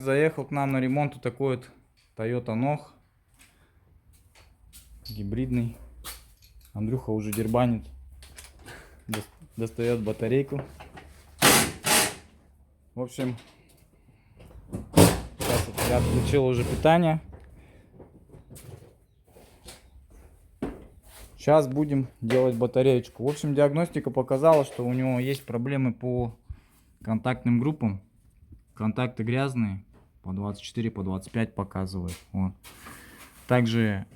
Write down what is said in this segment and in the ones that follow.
Заехал к нам на ремонт вот такой вот Toyota Nog гибридный. Андрюха уже дербанит, достает батарейку. В общем, сейчас я отключил уже питание. Сейчас будем делать батареечку. В общем, диагностика показала, что у него есть проблемы по контактным группам. Контакты грязные, по 24, по 25 показывает. Вот. Также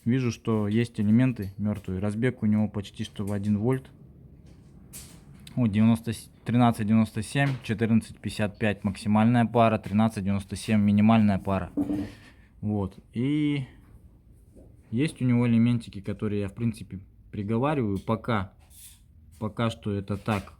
вижу, что есть элементы мертвые. Разбег у него почти что в 1 вольт. Вот 13,97, 14,55 максимальная пара, 13,97 минимальная пара. Вот. И есть у него элементики, которые я в принципе приговариваю. Пока что это так.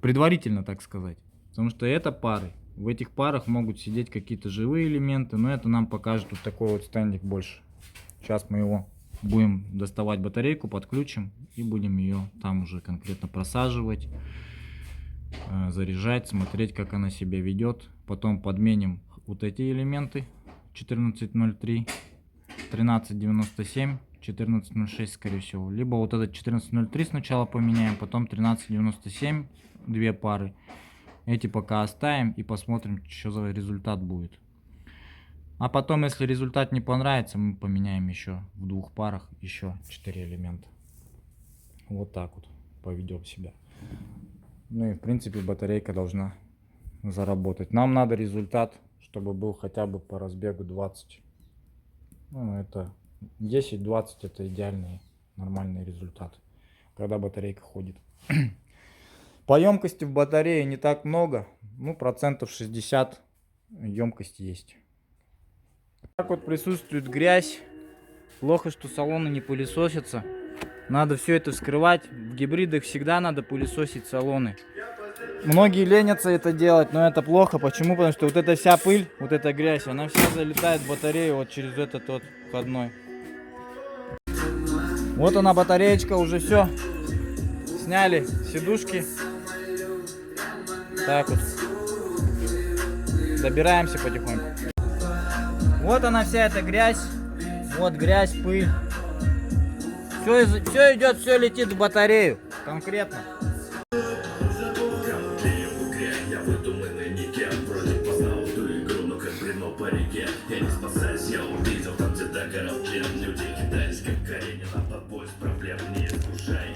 Предварительно, так сказать. Потому что это пары. В этих парах могут сидеть какие-то живые элементы. Но это нам покажет вот такой вот стендик больше. Сейчас мы его будем доставать, батарейку подключим. И будем ее там уже конкретно просаживать. Заряжать, смотреть, как она себя ведет. Потом подменим вот эти элементы. 14.03, 13.97, 14.06 скорее всего. Либо вот этот 14.03 сначала поменяем. Потом 13.97. Две пары. Эти пока оставим и посмотрим, что за результат будет. А потом, если результат не понравится, мы поменяем еще в двух парах еще 4 элемента. Вот так вот поведем себя. Ну и в принципе батарейка должна заработать. Нам надо результат, чтобы был хотя бы по разбегу 20. Ну, это 10-20 это идеальный нормальный результат, когда батарейка ходит. По емкости в батарее не так много, ну процентов 60 емкость есть. Так вот присутствует грязь. Плохо, что салоны не пылесосятся. Надо все это вскрывать. В гибридах всегда надо пылесосить салоны. Многие ленятся это делать, но это плохо. Почему? Потому что вот эта вся пыль, вот эта грязь, она вся залетает в батарею вот через этот вот входной. Вот она батареечка, уже все. Сняли сидушки. Так вот. Добираемся потихоньку. Вот она вся эта грязь. Вот грязь, пыль. Все идет, все летит в батарею. Конкретно. Я не спасаюсь, я увидел там, где догорал плен. Люди кидались, как Каренин, а подбой с проблем не искушай.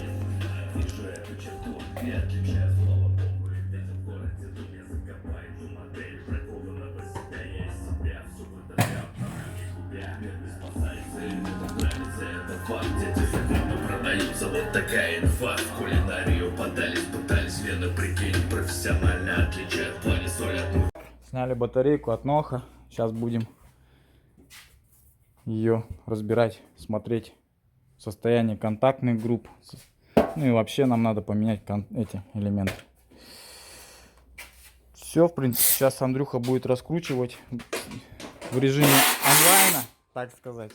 Вижу эту черту, и отличаю слово бомбу. Ведь в городе дом я закопаю. Модель прокована под себя, я из себя все выдавляю. Не спасается, и мне так нравится, это факт. Дети за гривну продаются, вот такая инфа. В кулинарию подались, пытались вены прикинь. Профессионально отличают в плане соль от муки. Сняли батарейку от Ноха. Сейчас будем ее разбирать, смотреть состояние контактных групп. Ну и вообще нам надо поменять эти элементы. Все, в принципе, сейчас Андрюха будет раскручивать в режиме онлайна, так сказать.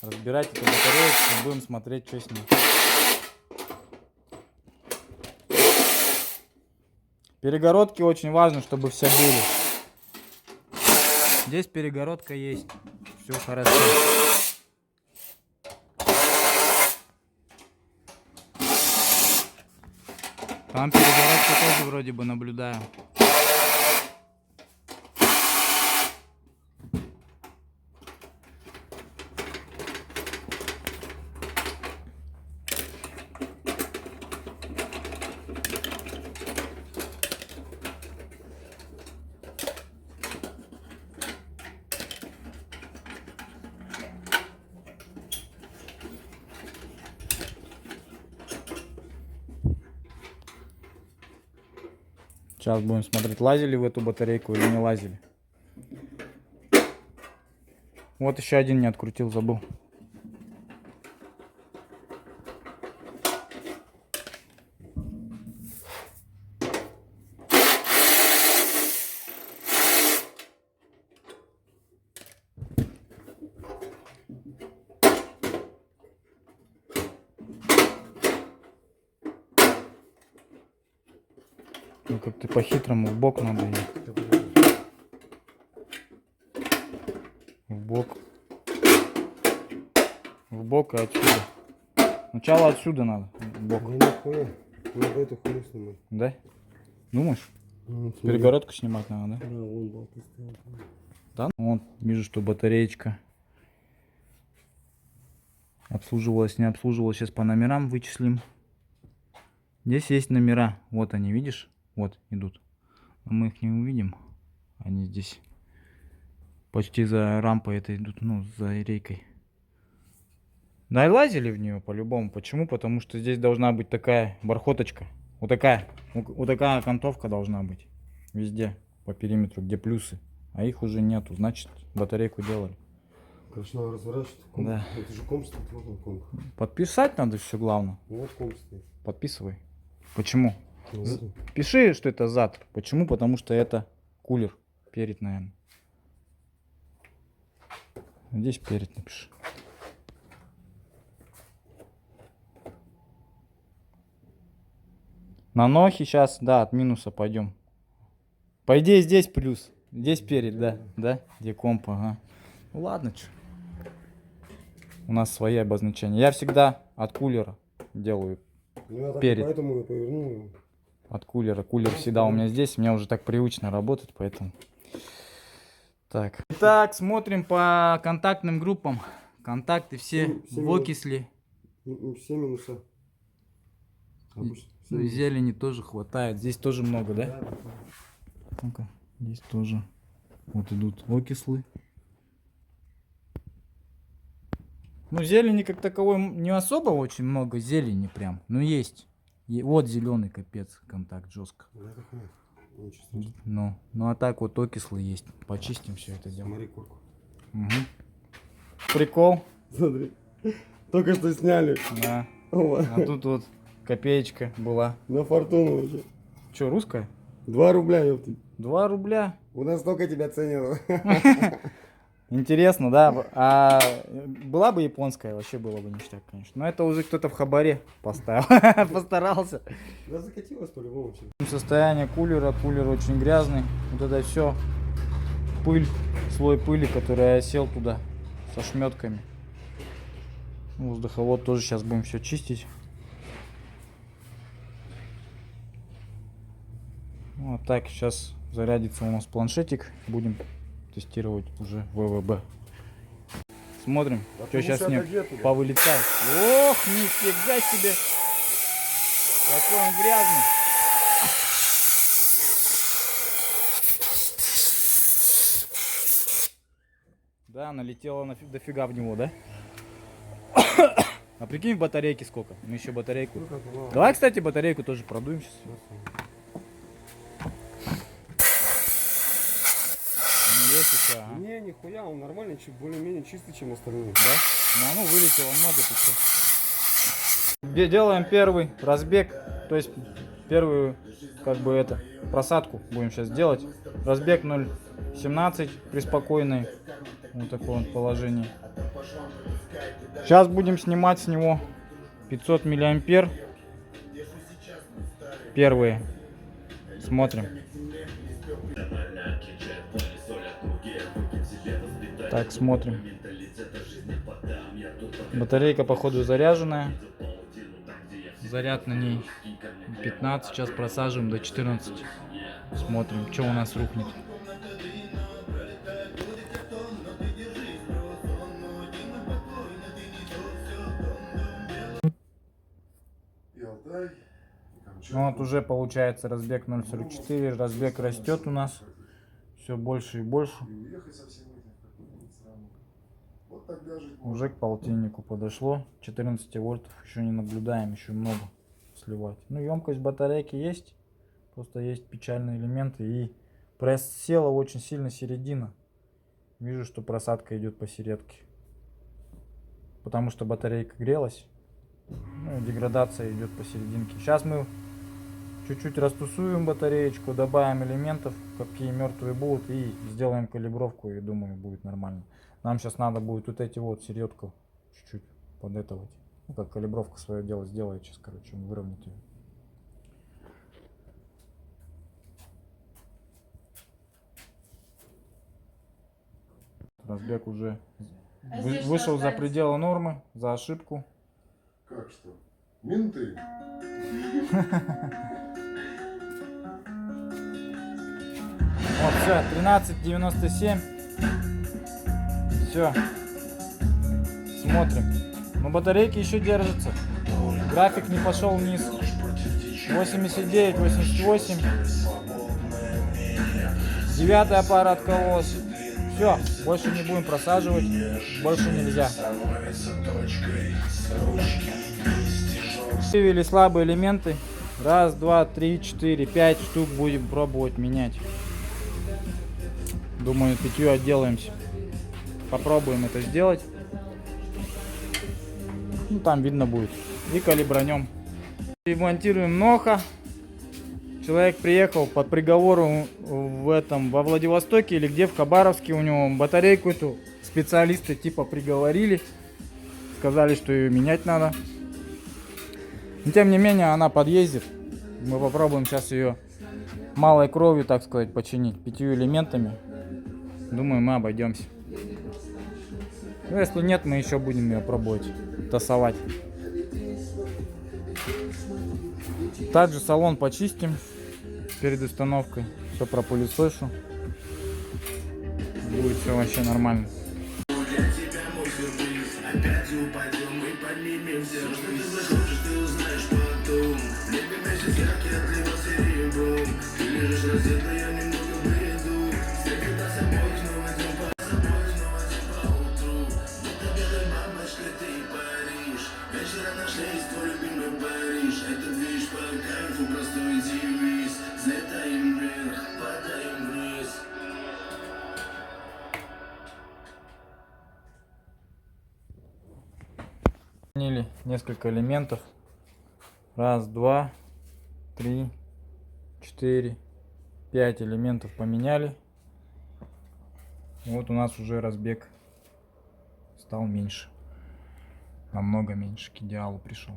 Разбирать эту батарею и будем смотреть, что с ней. Перегородки очень важно, чтобы все были. Здесь перегородка есть. Все хорошо. Там перегородка тоже вроде бы наблюдаю. Сейчас будем смотреть, лазили в эту батарейку или не лазили. Вот еще один не открутил, забыл. Ну как-то по-хитрому в бок надо ей. В бок. В бок и отсюда. Сначала отсюда надо. В бок. Да нихуя. Надо эту хуйню снимать. Да? Думаешь? Ну, смотри. Перегородку снимать надо, да? Да, вон болты стоят. Да? Вот, вижу, что батареечка обслуживалась, не обслуживалась. Сейчас по номерам вычислим. Здесь есть номера. Вот они, видишь? Вот идут. Но мы их не увидим. Они здесь почти за рампой это идут, ну, за рейкой. Да и лазили в нее по-любому. Почему? Потому что здесь должна быть такая бархоточка. Вот такая. Вот такая окантовка должна быть. Везде по периметру, где плюсы. А их уже нету. Значит, батарейку делали. Короче, надо разворачивать. Комп. Да. Это же комп стоит, вот он комп. Подписать надо все главное. Вот комп стоит. Подписывай. Почему? Ну, вот. Пиши, что это зад. Почему? Потому что это кулер. Перед, наверное. Здесь перед напиши. На нохе сейчас, да, от минуса пойдем. По идее здесь плюс. Здесь перед, да. Да? Где комп, ага. Ну ладно, чё. У нас свои обозначения. Я всегда от кулера делаю. Ну, я так Перед. поэтому я повернул его. От кулера. Кулер всегда у меня здесь. У меня уже так привычно работает, поэтому. Так. Итак, смотрим по контактным группам. Контакты все Все в окисли. Все минуса. Обычно. Все Ну, и минуса. зелени тоже хватает. Здесь тоже много, да? Да, да. Ну-ка, здесь тоже. Вот идут окислы. Ну, зелени как таковой не особо очень много зелени прям. Но есть. Вот зеленый капец, контакт жестко. Да, это хуйня. Ничего страшного. Ну а так вот окислы есть. Почистим все это дело. Смотри, курку. Мгм. Прикол. Смотри. Только что сняли. Да. Ова. А тут вот копеечка была. На фортуну уже. Че, русская? 2 рубля, ёпта. 2 рубля. У нас столько тебя ценило. Интересно, да. А была бы японская, вообще было бы ништяк, конечно. Но это уже кто-то в хабаре поставил. Постарался. Да закатилось по-любому все. Состояние кулера. Кулер очень грязный. Вот это все. Пыль. Слой пыли, который осел туда. Со шметками. Воздуховод тоже сейчас будем все чистить. Вот так, сейчас зарядится у нас планшетик. Будем тестировать уже ВВБ. Смотрим, что сейчас с ним повылетает. Ох, нифига себе! Какой он грязный! Да, налетело дофига в него, да? А прикинь, батарейки сколько? Мы еще батарейку. Давай, кстати, батарейку тоже продуем сейчас. Есть еще, ага. Не, нихуя, он нормальный, чуть более-менее чистый, чем остальные. Да? Ну, вылетело много тут. Делаем первый разбег, то есть первую, как бы это, просадку будем сейчас делать. Разбег 0.17 при спокойной, вот такое вот положение. Сейчас будем снимать с него 500 миллиампер. Первые. Смотрим. Так, смотрим. Батарейка, походу, заряженная. Заряд на ней 15. Сейчас просаживаем до 14. Смотрим, что у нас рухнет. Ну вот уже получается разбег 0.44. Разбег растет у нас. Все больше и больше. Уже к полтиннику подошло. 14 вольтов еще не наблюдаем, еще много сливать. Ну, емкость батарейки есть. Просто есть печальные элементы. И просела очень сильно середина. Вижу, что просадка идет по середке. Потому что батарейка грелась. Ну, деградация идет посерединке. Сейчас мы чуть-чуть растусуем батареечку, добавим элементов, какие мертвые будут, и сделаем калибровку, и думаю, будет нормально. Нам сейчас надо будет вот эти вот середку чуть-чуть подэтовать. Ну, как калибровка свое дело сделает сейчас, короче, он выровняет ее. разбег уже А здесь что вышел за останется? пределы нормы, за ошибку. Как что? Менты. Вот, все, 13,97. Все. Смотрим. Но батарейки еще держатся. График не пошел вниз. 89, 88. 9-я пара откололась. Все, больше не будем просаживать. Больше нельзя. Вывели слабые элементы. Раз, два, три, четыре, 5 штук будем пробовать менять. Думаю, 5 отделаемся. Попробуем это сделать. Ну, там видно будет. И калибранем. Ремонтируем Ноха. Человек приехал под приговором во Владивостоке или где, в Хабаровске. У него батарейку эту специалисты типа приговорили. Сказали, что ее менять надо. Но тем не менее, она подъездит. Мы попробуем сейчас ее малой кровью, так сказать, починить 5 элементами. Думаю, мы обойдемся. Ну, если нет, мы еще будем ее пробовать тасовать. Также салон почистим перед установкой. Все пропылесошу. Будет все вообще нормально. Опять упадем и поднимемся. Все, что ты захочешь, ты узнаешь потом. Небо месяц яркий, отливал серебром. Ты лежишь раздетый, я немного бреду. Встретил нас обоих, снова идем по утру. Будто белой бабочкой ты Париж. Вечера нашлись, твой любимый Париж. Это движ по кайфу, простой девиз. Взлетаем вверх, падаем вниз. Сменили несколько элементов. Раз, два, три, 4, 5 элементов поменяли. И вот у нас уже разбег стал меньше. Намного меньше, к идеалу пришел.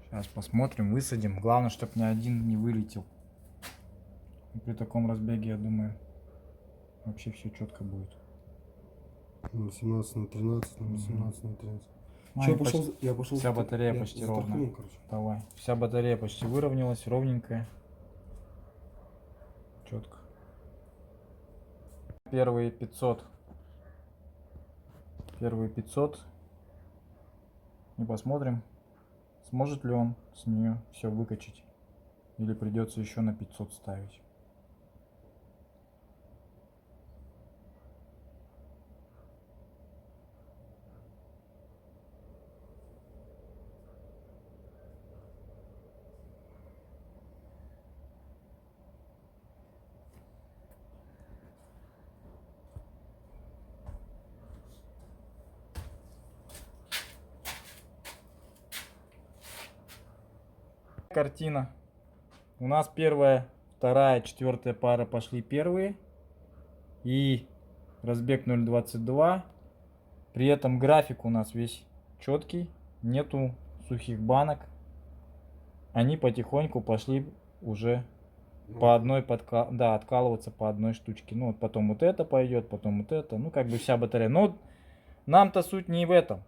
Сейчас посмотрим, высадим. Главное, чтобы ни один не вылетел. И при таком разбеге, я думаю, вообще все четко будет. 17 на 13, на 18 на 13. Ну, Чё, и почти- я пошел. вся батарея почти ровная. Давай. Вся батарея почти выровнялась, ровненькая. Четко. Первые 500. Первые 500. И посмотрим, сможет ли он с нее все выкачать. Или придется еще на 500 ставить. Картина. У нас первая, вторая, четвертая пара пошли первые. И разбег 0.22. При этом график у нас весь четкий. Нету сухих банок. Они потихоньку пошли уже по одной откалываться по одной штучке. Ну вот потом вот это пойдет, потом вот это. Ну как бы вся батарея. Но нам-то суть не в этом.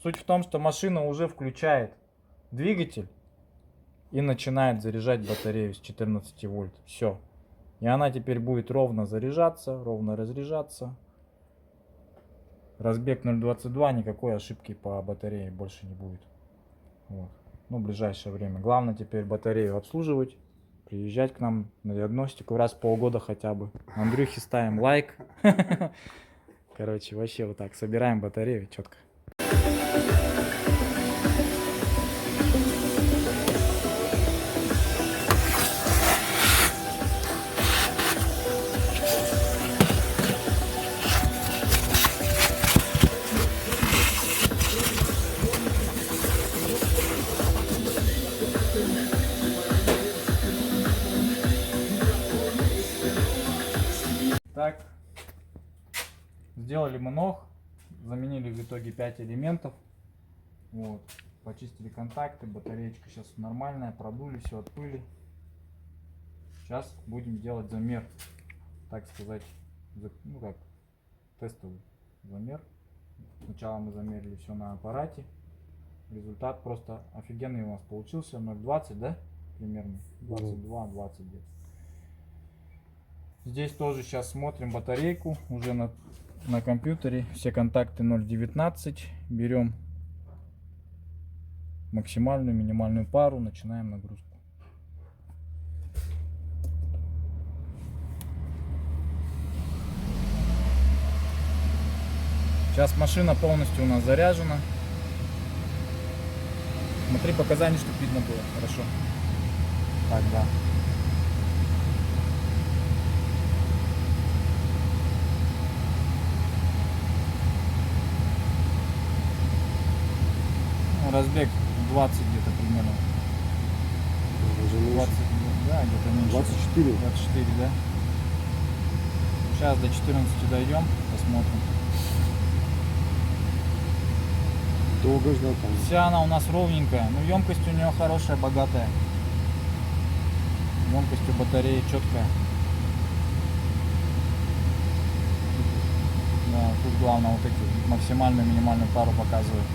Суть в том, что машина уже включает двигатель и начинает заряжать батарею с 14 вольт. Все. И она теперь будет ровно заряжаться, ровно разряжаться. Разбег 0.22, никакой ошибки по батарее больше не будет. Вот. Ну, в ближайшее время. Главное теперь батарею обслуживать, приезжать к нам на диагностику раз в полгода хотя бы. Андрюхе ставим лайк. Короче, вообще вот так собираем батарею четко. Так, сделали мы ног, заменили в итоге 5 элементов. Вот, почистили контакты, батареечка сейчас нормальная, продули все от пыли. Сейчас будем делать замер, так сказать, ну как, тестовый замер. Сначала мы замерили все на аппарате. Результат просто офигенный у нас получился. 0,20, да? Примерно. 22-20 где-то. Здесь тоже сейчас смотрим батарейку. Уже на компьютере. Все контакты 0,19. Берем максимальную, минимальную пару. Начинаем нагрузку. Сейчас машина полностью у нас заряжена. Смотри показания, чтобы видно было. Хорошо. Так, да. Ну, разбег 20 где-то примерно. 20, да, где-то меньше. 24. 24, да. Сейчас до 14 дойдем, посмотрим. Долго ждал там. Вся она у нас ровненькая, но емкость у нее хорошая, богатая. Емкость у батареи четкая. Да, тут главное вот эти максимальную, минимальную пару показывает.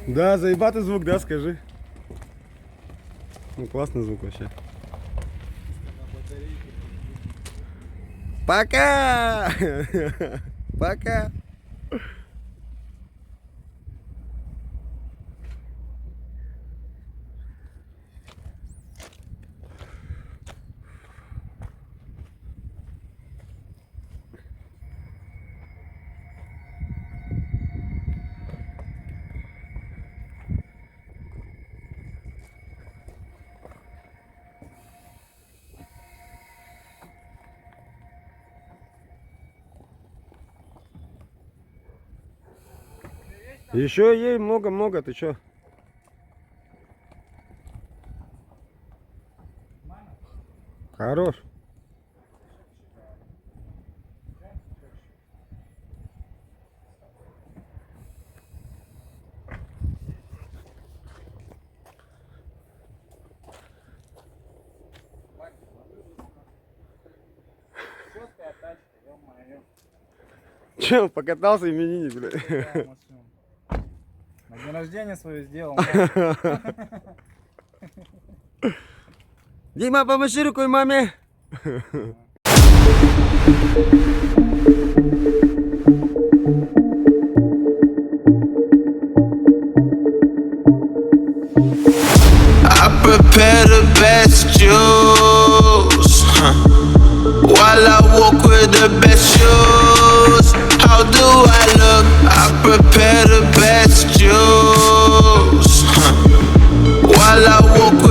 Да, заебатый звук, да, скажи. Ну, классный звук вообще. Пока! Пока! Еще ей много-много, ты чё? Хорош. Че, покатался именинник, блядь? На день рождения свое сделал. Дима, помаши рукой маме. I prepare the best juice, while I walk with the best shoes. How do I look? I prepare the best juice, while I walk with